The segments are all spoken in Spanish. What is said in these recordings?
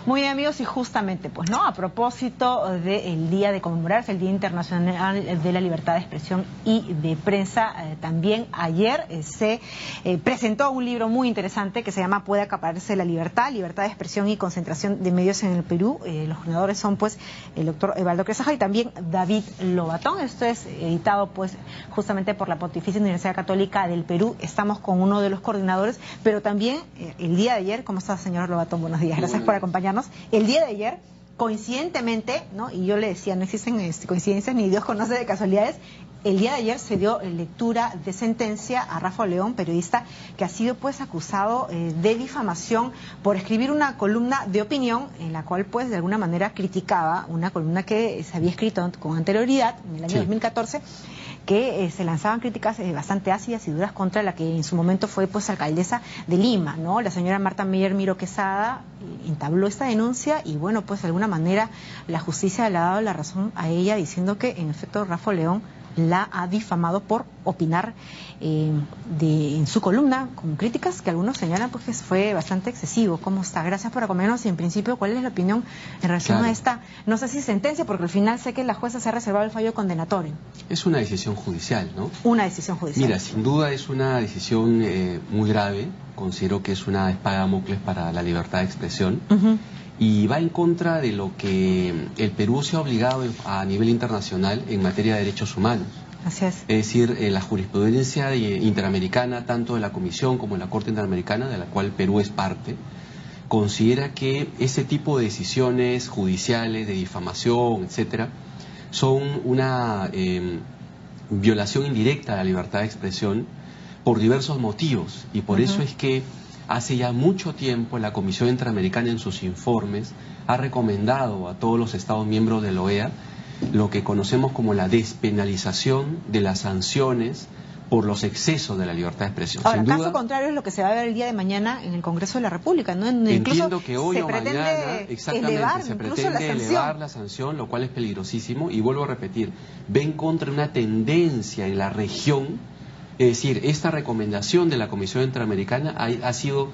Muy bien, amigos, y justamente, pues, ¿no? A propósito del día de conmemorarse, el Día Internacional de la Libertad de Expresión y de Prensa, también ayer se presentó un libro muy interesante que se llama Puede acapararse la libertad, libertad de expresión y concentración de medios en el Perú. Los ganadores son, pues, el doctor Evaldo Quesada y también David Lobatón. Esto es editado, pues, justamente por la Pontificia Universidad Católica del Perú. Estamos con uno de los coordinadores, pero también el día de ayer, ¿cómo está, señor Lobatón? Buenos días, gracias por acompañarnos. El día de ayer, coincidentemente, ¿no? Y yo le decía, no existen coincidencias ni Dios conoce de casualidades, el día de ayer se dio lectura de sentencia a Rafa León, periodista que ha sido, pues, acusado de difamación por escribir una columna de opinión en la cual, pues, de alguna manera criticaba una columna que se había escrito con anterioridad en el año 2014, que se lanzaban críticas bastante ácidas y duras contra la que en su momento fue, pues, alcaldesa de Lima, ¿no? La señora Marta Meyer Miro Quesada entabló esta denuncia y, bueno, pues, de alguna manera la justicia le ha dado la razón a ella, diciendo que en efecto Rafa León la ha difamado por opinar en su columna con críticas que algunos señalan, pues, que fue bastante excesivo. ¿Cómo está? Gracias por acompañarnos. Y en principio, ¿cuál es la opinión en relación a esta, no sé si sentencia, porque al final sé que la jueza se ha reservado el fallo condenatorio? Es una decisión judicial, ¿no? Una decisión judicial. Mira, sin duda es una decisión muy grave. Considero que es una espada de Damocles para la libertad de expresión. Y va en contra de lo que el Perú se ha obligado a nivel internacional en materia de derechos humanos. Así es. Es decir, la jurisprudencia interamericana, tanto de la Comisión como de la Corte Interamericana, de la cual Perú es parte, considera que ese tipo de decisiones judiciales, de difamación, etcétera, son una violación indirecta a la libertad de expresión por diversos motivos. Y por eso es que hace ya mucho tiempo la Comisión Interamericana en sus informes ha recomendado a todos los Estados miembros de la OEA lo que conocemos como la despenalización de las sanciones por los excesos de la libertad de expresión. Ahora, sin duda, caso contrario es lo que se va a ver el día de mañana en el Congreso de la República, ¿no? Entiendo que hoy o mañana, elevar, se pretende elevar la sanción, lo cual es peligrosísimo, y vuelvo a repetir, ven contra una tendencia en la región. Es decir, esta recomendación de la Comisión Interamericana ha sido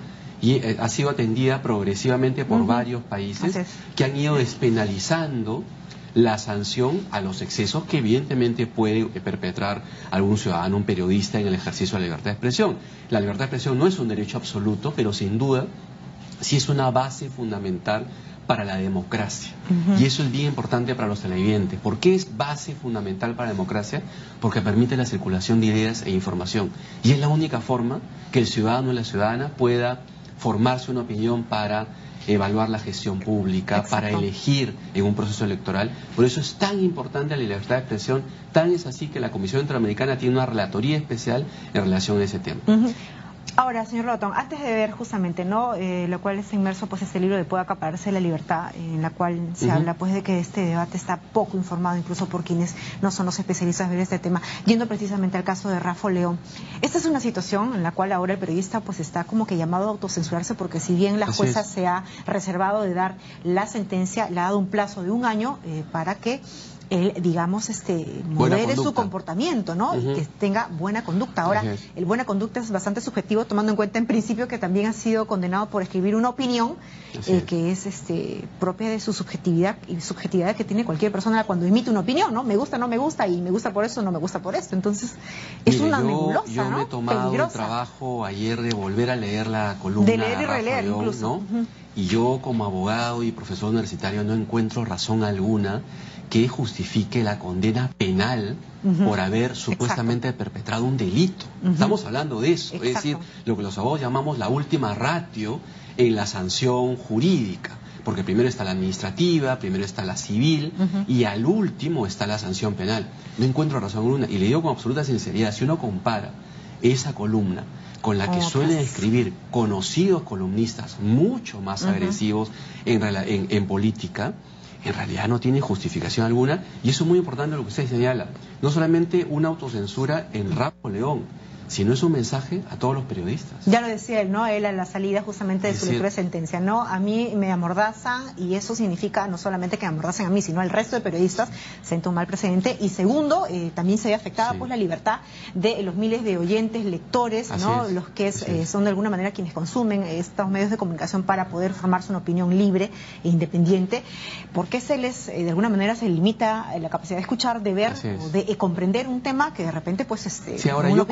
atendida progresivamente por varios países que han ido despenalizando la sanción a los excesos que evidentemente puede perpetrar algún ciudadano, un periodista en el ejercicio de la libertad de expresión. La libertad de expresión no es un derecho absoluto, pero sin duda sí es una base fundamental para la democracia. Y eso es bien importante para los televidentes. ¿Por qué es base fundamental para la democracia? Porque permite la circulación de ideas e información. Y es la única forma que el ciudadano y la ciudadana pueda formarse una opinión para evaluar la gestión pública, para elegir en un proceso electoral. Por eso es tan importante la libertad de expresión, tan es así que la Comisión Interamericana tiene una relatoría especial en relación a ese tema. Ahora, señor Lobatón, antes de ver justamente, ¿no? Lo cual está inmerso, pues, este libro de Puede acapararse la libertad, en la cual se habla, pues, de que este debate está poco informado, incluso por quienes no son los especialistas de este tema, yendo precisamente al caso de Rafa León. Esta es una situación en la cual ahora el periodista, pues, está como que llamado a autocensurarse, porque si bien la jueza se ha reservado de dar la sentencia, le ha dado un plazo de 1 año para que él, digamos, modere su comportamiento, ¿no? Que tenga buena conducta. Ahora, el buena conducta es bastante subjetivo, tomando en cuenta en principio que también ha sido condenado por escribir una opinión que es propia de su subjetividad y subjetividad que tiene cualquier persona cuando emite una opinión, ¿no? Me gusta, no me gusta, y me gusta por eso, no me gusta por esto. Entonces, es una nebulosa, yo ¿no? me he tomado el trabajo ayer de volver a leer la columna de leer y releer, León, incluso. ¿no? Y yo, como abogado y profesor universitario, no encuentro razón alguna que justifique la condena penal por haber supuestamente perpetrado un delito. Estamos hablando de eso, es decir, lo que los abogados llamamos la última ratio en la sanción jurídica, porque primero está la administrativa, primero está la civil y al último está la sanción penal. No encuentro razón alguna, y le digo con absoluta sinceridad, si uno compara esa columna con la que suelen escribir conocidos columnistas mucho más agresivos en política, en realidad no tiene justificación alguna. Y eso es muy importante lo que usted señala. No solamente una autocensura en Rafa León, sino es un mensaje a todos los periodistas. Ya lo decía él, ¿no? Él a la salida justamente de su lectura de sentencia, ¿no? A mí me amordazan y eso significa no solamente que me amordacen a mí, sino al resto de periodistas, siento un mal precedente. Y segundo, también se ve afectada pues la libertad de los miles de oyentes, lectores, ¿no? Los que son de alguna manera quienes consumen estos medios de comunicación para poder formarse una opinión libre e independiente. ¿Por qué se les, de alguna manera, se limita la capacidad de escuchar, de ver o de comprender un tema que de repente pues ahora yo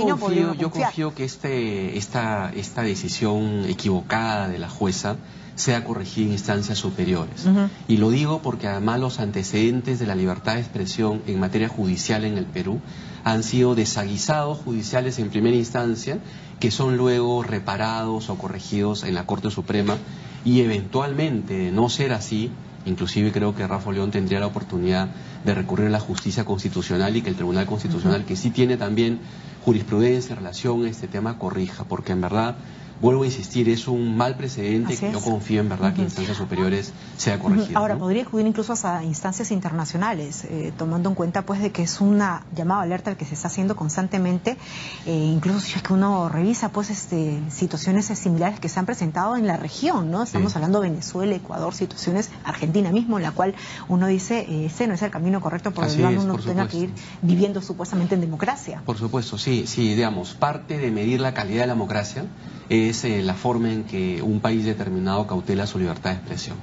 confío que esta decisión equivocada de la jueza sea corregida en instancias superiores. Y lo digo porque además los antecedentes de la libertad de expresión en materia judicial en el Perú han sido desaguisados judiciales en primera instancia, que son luego reparados o corregidos en la Corte Suprema, y eventualmente, de no ser así, inclusive creo que Rafa León tendría la oportunidad de recurrir a la justicia constitucional y que el Tribunal Constitucional, que sí tiene también jurisprudencia en relación a este tema, corrija, porque en verdad, vuelvo a insistir, es un mal precedente que yo confío en verdad que en instancias superiores sea corregido. Ahora, podría acudir incluso a instancias internacionales, tomando en cuenta pues de que es una llamada alerta al que se está haciendo constantemente, incluso si es que uno revisa pues situaciones similares que se han presentado en la región, ¿no? Estamos hablando de Venezuela, Ecuador, situaciones, Argentina mismo, en la cual uno dice, ese no es el camino correcto por el cual uno tenga que ir viviendo supuestamente en democracia. Por supuesto, sí, digamos, parte de medir la calidad de la democracia es la forma en que un país determinado cautela su libertad de expresión.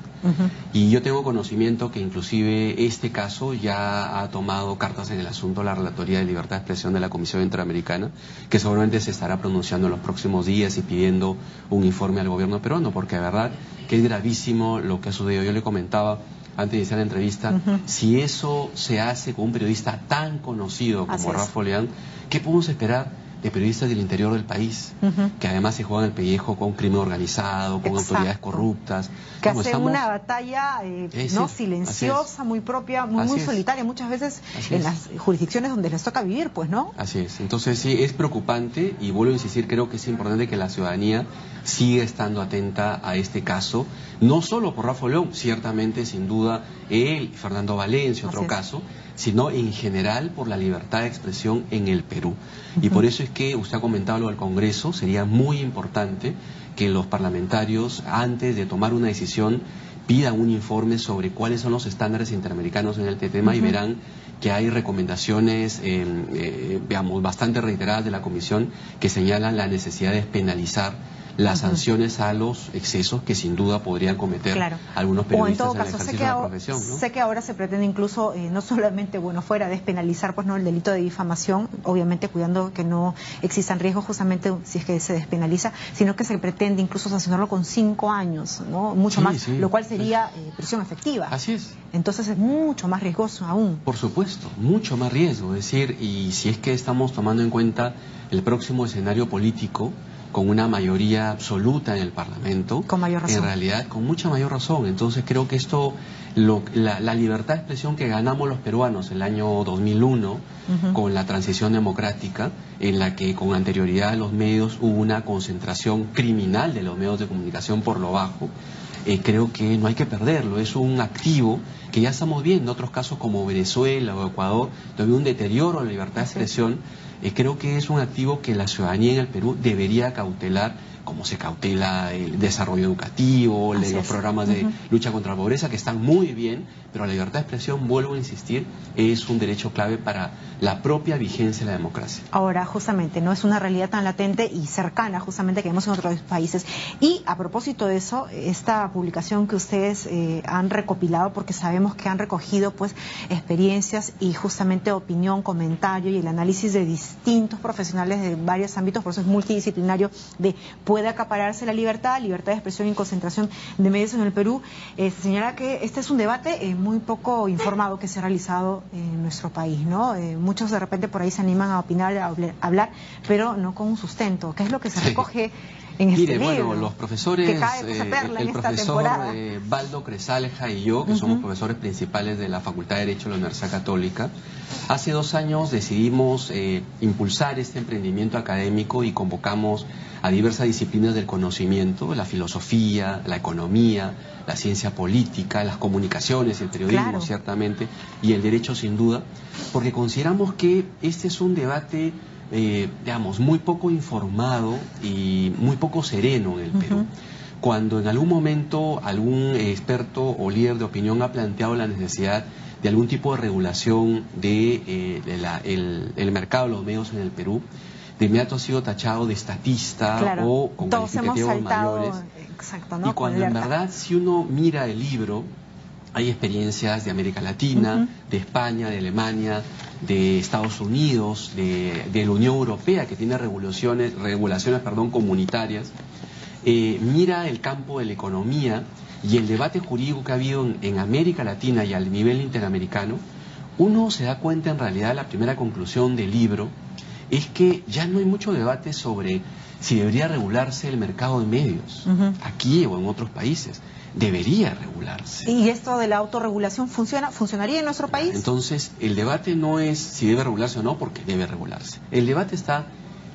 Y yo tengo conocimiento que inclusive este caso ya ha tomado cartas en el asunto la Relatoría de Libertad de Expresión de la Comisión Interamericana, que seguramente se estará pronunciando en los próximos días y pidiendo un informe al gobierno peruano, porque de verdad que es gravísimo lo que ha sucedido. Yo le comentaba antes de iniciar la entrevista, si eso se hace con un periodista tan conocido como Rafa León, ¿qué podemos esperar de periodistas del interior del país, que además se juegan el pellejo con crimen organizado, con autoridades corruptas? Que hacen una batalla no silenciosa, muy propia, muy solitaria, muchas veces en las jurisdicciones donde les toca vivir, pues, ¿no? Así es. Entonces sí, es preocupante y vuelvo a insistir, creo que es importante que la ciudadanía siga estando atenta a este caso, no solo por Rafa León, ciertamente, sin duda, él, Fernando Valencia, otro caso, sino en general por la libertad de expresión en el Perú. Y por eso es que usted ha comentado lo del Congreso, sería muy importante que los parlamentarios, antes de tomar una decisión, pidan un informe sobre cuáles son los estándares interamericanos en este tema y verán que hay recomendaciones, veamos, bastante reiteradas de la Comisión que señalan la necesidad de penalizar las sanciones a los excesos que sin duda podrían cometer algunos periodistas en el ejercicio de la profesión, ¿no? Sé que ahora se pretende incluso, no solamente, fuera despenalizar pues no el delito de difamación, obviamente cuidando que no existan riesgos justamente si es que se despenaliza, sino que se pretende incluso sancionarlo con 5 años, ¿no? Mucho más, lo cual sería prisión efectiva. Así es. Entonces es mucho más riesgoso aún. Por supuesto, mucho más riesgo. Es decir, y si es que estamos tomando en cuenta el próximo escenario político, con una mayoría absoluta en el Parlamento, con mayor razón. En realidad con mucha mayor razón. Entonces creo que esto, la libertad de expresión que ganamos los peruanos el año 2001 con la transición democrática, en la que con anterioridad a los medios hubo una concentración criminal de los medios de comunicación por lo bajo, creo que no hay que perderlo. Es un activo que ya estamos viendo en otros casos como Venezuela o Ecuador, donde un deterioro de la libertad de expresión. Creo que es un activo que la ciudadanía en el Perú debería cautelar, como se cautela el desarrollo educativo, los programas de lucha contra la pobreza, que están muy bien, pero la libertad de expresión, vuelvo a insistir, es un derecho clave para la propia vigencia de la democracia. Ahora, justamente, no es una realidad tan latente y cercana, justamente, que vemos en otros países. Y a propósito de eso, esta publicación que ustedes han recopilado, porque sabemos que han recogido pues experiencias y justamente opinión, comentario y el análisis de distintos profesionales de varios ámbitos, por eso es multidisciplinario, de puede acapararse la libertad de expresión y concentración de medios en el Perú. Se señala que este es un debate muy poco informado que se ha realizado en nuestro país, ¿no? Muchos de repente por ahí se animan a opinar, a hablar, pero no con un sustento. ¿Qué es lo que se recoge en este libro? Bueno, los profesores, el profesor Baldo Cresaleja y yo, que somos profesores principales de la Facultad de Derecho de la Universidad Católica, hace 2 años decidimos impulsar este emprendimiento académico y convocamos a diversas disciplinas del conocimiento, la filosofía, la economía, la ciencia política, las comunicaciones, el periodismo, ciertamente, y el derecho sin duda, porque consideramos que este es un debate digamos, muy poco informado y muy poco sereno en el Perú. Cuando en algún momento algún experto o líder de opinión ha planteado la necesidad de algún tipo de regulación el mercado de los medios en el Perú, de inmediato ha sido tachado de estatista, claro, o con calificativos mayores. Exacto, ¿no? Y cuando en verdad, si uno mira el libro, hay experiencias de América Latina, de España, de Alemania, de Estados Unidos, de la Unión Europea, que tiene regulaciones comunitarias. Mira el campo de la economía y el debate jurídico que ha habido en América Latina y al nivel interamericano. Uno se da cuenta, en realidad, la primera conclusión del libro es que ya no hay mucho debate sobre si debería regularse el mercado de medios, aquí o en otros países. Debería regularse. ¿Y esto de la autorregulación funcionaría en nuestro país? Entonces, el debate no es si debe regularse o no, porque debe regularse. El debate está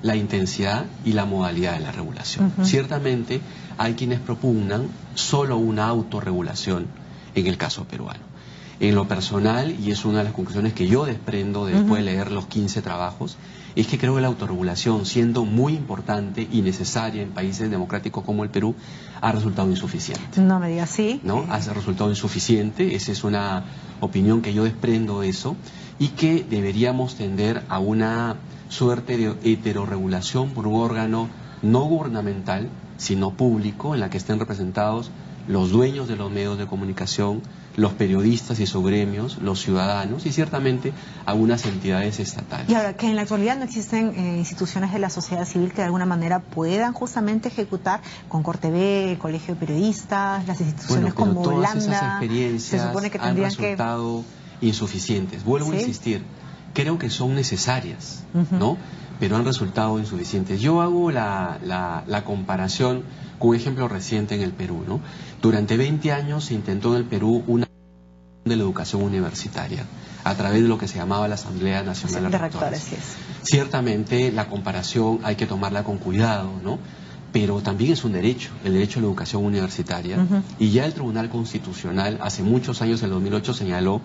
la intensidad y la modalidad de la regulación. Ciertamente, hay quienes propugnan solo una autorregulación en el caso peruano. En lo personal, y es una de las conclusiones que yo desprendo después de leer los 15 trabajos, es que creo que la autorregulación, siendo muy importante y necesaria en países democráticos como el Perú, ha resultado insuficiente. No me digas así. ¿No? Ha resultado insuficiente, esa es una opinión que yo desprendo de eso, y que deberíamos tender a una suerte de heterorregulación por un órgano no gubernamental, sino público, en la que estén representados los dueños de los medios de comunicación, los periodistas y sus gremios, los ciudadanos y ciertamente algunas entidades estatales. Y ahora, que en la actualidad no existen instituciones de la sociedad civil que de alguna manera puedan justamente ejecutar, Concord TV, Colegio de Periodistas, las instituciones como todas Lambda, esas experiencias se supone que han tendrían resultado insuficientes. Vuelvo a insistir, creo que son necesarias, ¿no? Pero han resultado insuficientes. Yo hago la comparación con un ejemplo reciente en el Perú, ¿no? Durante 20 años se intentó en el Perú una de la educación universitaria a través de lo que se llamaba la Asamblea Nacional de Rectores. Ciertamente la comparación hay que tomarla con cuidado, ¿no? Pero también es un derecho, el derecho a la educación universitaria, y ya el Tribunal Constitucional hace muchos años, en el 2008, señaló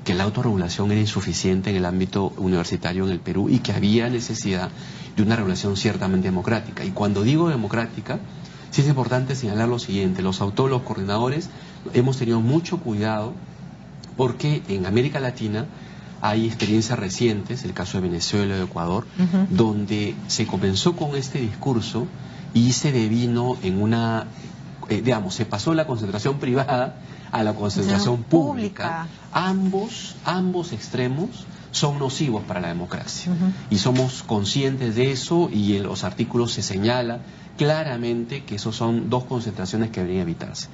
que la autorregulación era insuficiente en el ámbito universitario en el Perú y que había necesidad de una regulación ciertamente democrática. Y cuando digo democrática, sí es importante señalar lo siguiente: los autores, los coordinadores, hemos tenido mucho cuidado porque en América Latina hay experiencias recientes, el caso de Venezuela y de Ecuador, donde se comenzó con este discurso y se devino en una, se pasó de la concentración privada a la concentración pública. Ambos extremos son nocivos para la democracia. Y somos conscientes de eso, y en los artículos se señala claramente que esos son dos concentraciones que deberían evitarse.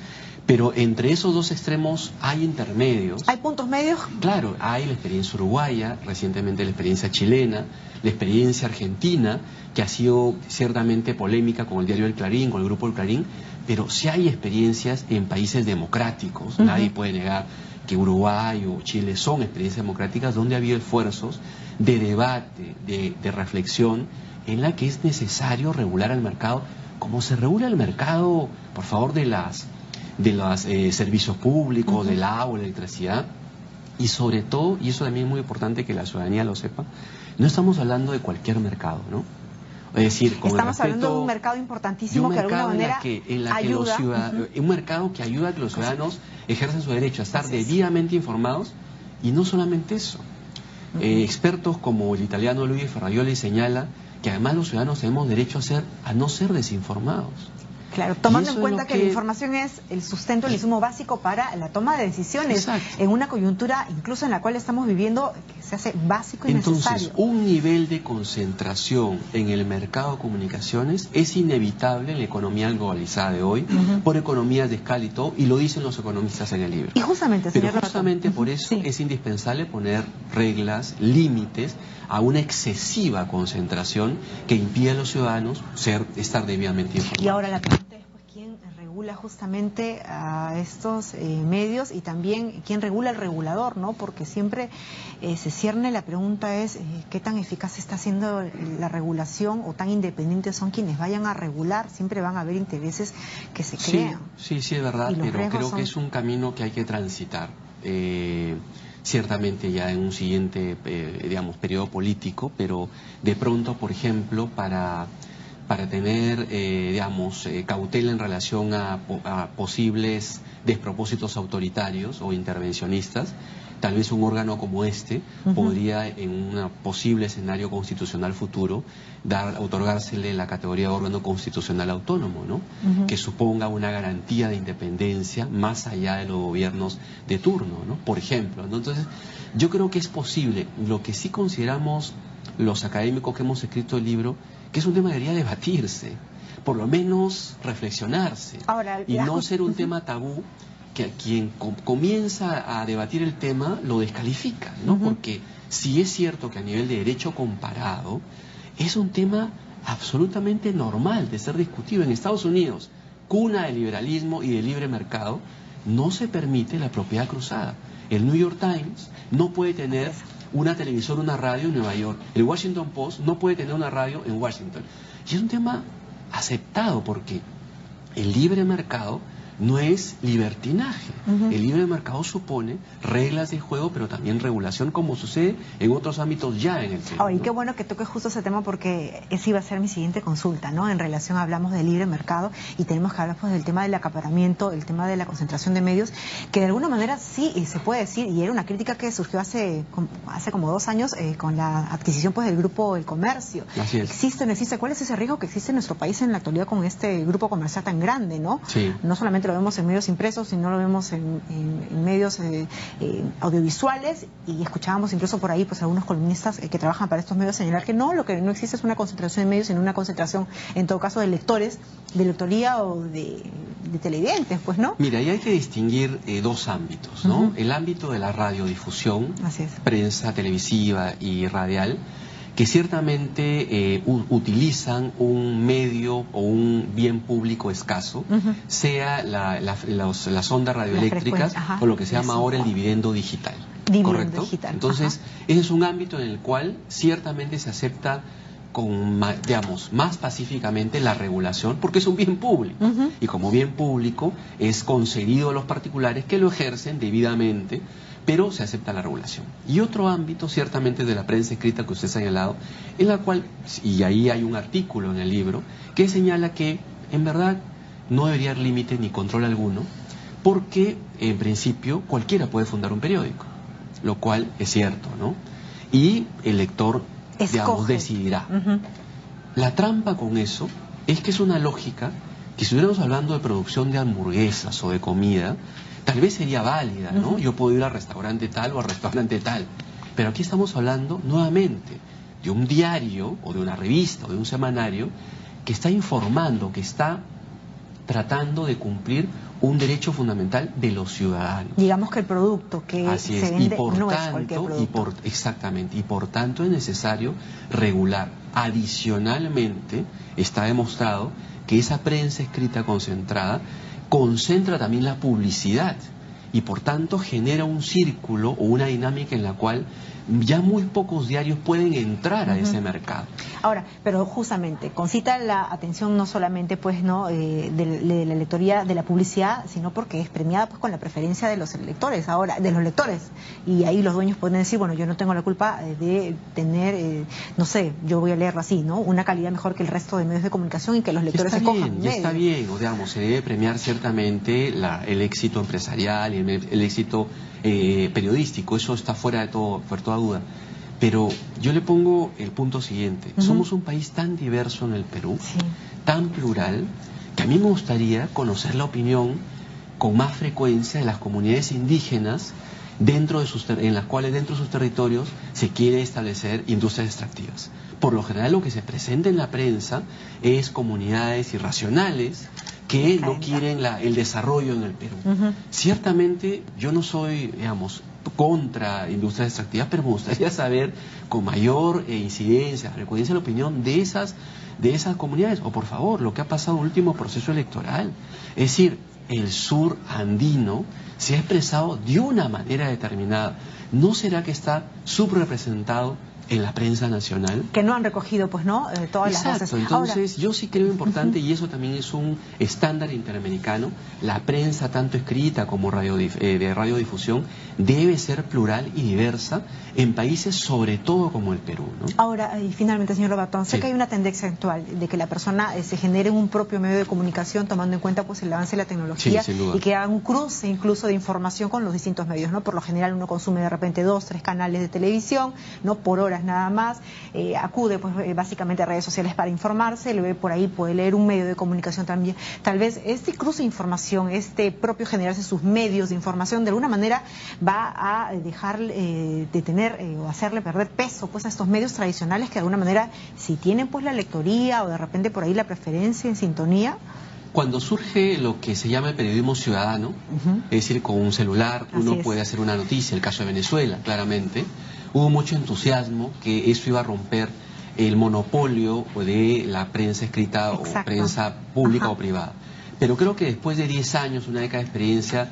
Pero entre esos dos extremos hay intermedios. ¿Hay puntos medios? Claro, hay la experiencia uruguaya, recientemente la experiencia chilena, la experiencia argentina, que ha sido ciertamente polémica con el diario El Clarín, con el grupo El Clarín, pero sí hay experiencias en países democráticos. Nadie puede negar que Uruguay o Chile son experiencias democráticas donde ha habido esfuerzos de debate, de reflexión, en la que es necesario regular el mercado, como se regula el mercado, por favor, de los servicios públicos, del agua, la electricidad, y sobre todo, y eso también es muy importante que la ciudadanía lo sepa, no estamos hablando de cualquier mercado, ¿no? Es decir, estamos hablando de un mercado importantísimo que de alguna manera ayuda. Un mercado que ayuda a que los ciudadanos ejerzan su derecho a estar debidamente informados, y no solamente eso. Expertos como el italiano Luigi Ferraioli señala que además los ciudadanos tenemos derecho a no ser desinformados. Claro, tomando en cuenta que la información es el sustento, el insumo básico para la toma de decisiones. En una coyuntura incluso en la cual estamos viviendo, que se hace básico y necesario. Entonces, un nivel de concentración en el mercado de comunicaciones es inevitable en la economía globalizada de hoy, por economías de escala y todo, y lo dicen los economistas en el libro. Y justamente, pero justamente por eso es indispensable poner reglas, límites a una excesiva concentración que impide a los ciudadanos estar debidamente informados. Y ahora la pregunta es, pues, ¿quién regula justamente a estos medios, y también quién regula el regulador, ¿no? Porque siempre se cierne la pregunta es ¿qué tan eficaz está siendo la regulación, o tan independientes son quienes vayan a regular? Siempre van a haber intereses que se crean. Sí, es verdad, pero creo que es un camino que hay que transitar. ciertamente ya en un siguiente, digamos, periodo político, pero de pronto, por ejemplo, para tener, digamos, cautela en relación a posibles despropósitos autoritarios o intervencionistas, tal vez un órgano como este podría, en un posible escenario constitucional futuro, otorgársele la categoría de órgano constitucional autónomo, ¿no? Que suponga una garantía de independencia más allá de los gobiernos de turno, ¿no? Por ejemplo, ¿no? Entonces, yo creo que es posible. Lo que sí consideramos los académicos que hemos escrito el libro, que es un tema que debería debatirse, por lo menos reflexionarse, y no ser un tema tabú que a quien comienza a debatir el tema lo descalifica, ¿no? Porque sí es cierto que a nivel de derecho comparado es un tema absolutamente normal de ser discutido. En Estados Unidos, cuna del liberalismo y del libre mercado, no se permite la propiedad cruzada. El New York Times no puede tener una televisora, una radio en Nueva York. El Washington Post no puede tener una radio en Washington. Y es un tema aceptado porque el libre mercado no es libertinaje. El libre mercado supone reglas de juego, pero también regulación, como sucede en otros ámbitos ya en el Perú. Y qué bueno que toques justo ese tema, porque esa iba a ser mi siguiente consulta, ¿no? En relación, hablamos del libre mercado y tenemos que hablar pues del tema del acaparamiento, el tema de la concentración de medios, que de alguna manera sí se puede decir, y era una crítica que surgió hace como 2 años con la adquisición pues del Grupo El Comercio. Así es. ¿Existe o no existe? ¿Cuál es ese riesgo que existe en nuestro país en la actualidad con este grupo comercial tan grande, ¿no? Sí. No solamente lo vemos en medios impresos, sino lo vemos en medios audiovisuales, y escuchábamos incluso por ahí pues algunos columnistas que trabajan para estos medios señalar que lo que no existe es una concentración de medios, sino una concentración en todo caso de lectores, de lectoría o de televidentes, pues, ¿no? Mira, ahí hay que distinguir 2 ámbitos, ¿no? El ámbito de la radiodifusión, prensa televisiva y radial, que ciertamente utilizan un medio o un bien público escaso, sea las ondas radioeléctricas o lo que se llama ahora el dividendo digital. ¿Correcto? Entonces, ese es un ámbito en el cual ciertamente se acepta más pacíficamente la regulación, porque es un bien público, y como bien público es concedido a los particulares que lo ejercen debidamente, pero se acepta la regulación. Y otro ámbito, ciertamente, de la prensa escrita que usted ha señalado, en la cual, y ahí hay un artículo en el libro, que señala que, en verdad, no debería haber límite ni control alguno, porque, en principio, cualquiera puede fundar un periódico, lo cual es cierto, ¿no? Y el lector, digamos, decidirá. La trampa con eso es que es una lógica que, si estuviéramos hablando de producción de hamburguesas o de comida, tal vez sería válida, ¿no? Yo puedo ir al restaurante tal o al restaurante tal. Pero aquí estamos hablando nuevamente de un diario o de una revista o de un semanario que está informando, que está tratando de cumplir un derecho fundamental de los ciudadanos. Digamos que el producto que se vende no es cualquier producto. Exactamente, y por tanto es necesario regular. Adicionalmente, está demostrado que esa prensa escrita concentrada concentra también la publicidad y por tanto genera un círculo o una dinámica en la cual ya muy pocos diarios pueden entrar a ese mercado. Ahora, pero justamente concita la atención no solamente pues de la lectoría, de la publicidad, sino porque es premiada pues con la preferencia de los lectores, y ahí los dueños pueden decir, bueno, yo no tengo la culpa de tener, no sé, yo voy a leerlo así, ¿no? Una calidad mejor que el resto de medios de comunicación y que los lectores escojan. Ya está bien, o digamos, se debe premiar ciertamente el éxito empresarial y el éxito periodístico, eso está fuera de toda duda. Pero yo le pongo el punto siguiente. Somos un país tan diverso en el Perú, tan plural, que a mí me gustaría conocer la opinión con más frecuencia de las comunidades indígenas en las cuales dentro de sus territorios se quiere establecer industrias extractivas. Por lo general lo que se presenta en la prensa es comunidades irracionales que no quieren el desarrollo en el Perú. Ciertamente yo no soy, digamos, contra industrias extractivas, pero me gustaría saber con mayor incidencia, frecuencia, la opinión de esas comunidades. O por favor, lo que ha pasado en el último proceso electoral. Es decir, el sur andino se ha expresado de una manera determinada. ¿No será que está subrepresentado en la prensa nacional. Que no han recogido, pues, ¿no? Todas las voces. Entonces, yo sí creo importante, y eso también es un estándar interamericano, la prensa, tanto escrita como de radiodifusión, debe ser plural y diversa en países sobre todo como el Perú, ¿no? Ahora, y finalmente, señor Lobatón, sé que hay una tendencia actual de que la persona se genere un propio medio de comunicación tomando en cuenta pues el avance de la tecnología y que haga un cruce incluso de información con los distintos medios, ¿no? Por lo general uno consume de repente 2, 3 canales de televisión, ¿no? Por horas nada más, acude pues básicamente a redes sociales para informarse, le ve por ahí, puede leer un medio de comunicación también. Tal vez este cruce de información, este propio generarse sus medios de información, de alguna manera va a dejar de tener o hacerle perder peso pues a estos medios tradicionales que de alguna manera si tienen pues la lectoría o de repente por ahí la preferencia en sintonía. Cuando surge lo que se llama el periodismo ciudadano, es decir, con un celular uno puede hacer una noticia, el caso de Venezuela, claramente, hubo mucho entusiasmo que eso iba a romper el monopolio de la prensa escrita o prensa pública o privada. Pero creo que después de 10 años, una década de experiencia,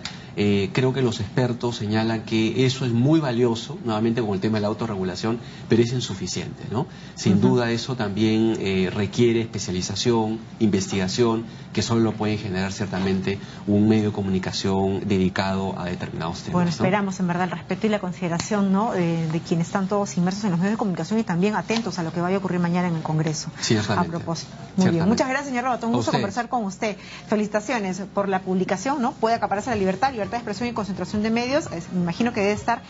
creo que los expertos señalan que eso es muy valioso, nuevamente con el tema de la autorregulación, pero es insuficiente, ¿no? Sin duda eso también requiere especialización, investigación, que solo lo puede generar ciertamente un medio de comunicación dedicado a determinados temas. Bueno, esperamos en verdad el respeto y la consideración, ¿no? De quienes están todos inmersos en los medios de comunicación y también atentos a lo que vaya a ocurrir mañana en el Congreso. Ciertamente. A propósito. Muy bien. Muchas gracias, señor Lobatón. Un gusto conversar con usted. Felicitaciones por la publicación, ¿no? Puede acapararse la libertad de expresión y concentración de medios. Me imagino que debe estar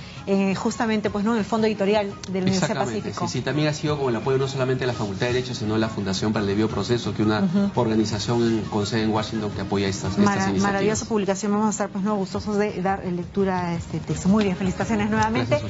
justamente pues no en el fondo editorial de la Universidad Pacífico. Sí, también ha sido con el apoyo no solamente de la Facultad de Derecho, sino de la Fundación para el Debido Proceso, que es una organización con sede en Washington que apoya estas iniciativas. Maravillosa publicación. Vamos a estar pues no gustosos de dar lectura a este texto. Muy bien, felicitaciones nuevamente. Gracias.